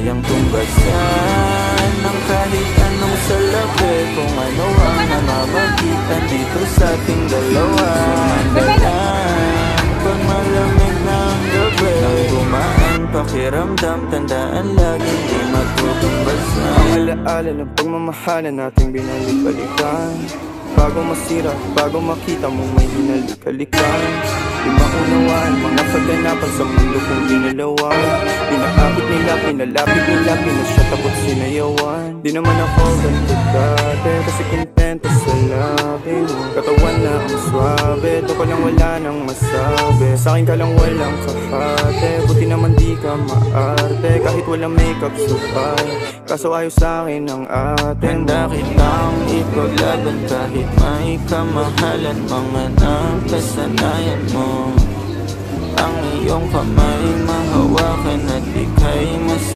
kayang tumbasan ng kahit anong salapi. Kung ano ang namamagitan dito sa ating dalawa. Sumandaan pag malamig ng gabi. Nang gumaan pakiramdam, tandaan laging di matutumbas na. Ang alaala ng pagmamahalan nating binalik-balikan. Bago masira, bago makita mong may hinalik-halikan. Di maunawaan mga kaganapan sa mundo kong ginalawan. Inaakit nila, pinalapit nila, pinasyat ako't sinayawan. Di naman ako ganito dati, kasi kontento sa labi mo. Katawan na ang swabe, ito ko lang wala nang masabi. Sa'kin ka lang walang kahate, buti naman di ka maarte. Kahit walang makeup supay, kaso ayos sa'kin ang atin. Handa kitang ipaglaban kahit may kamahalan. Mga nakasanayan mo, ang iyong kamay mahawakan at ika'y mas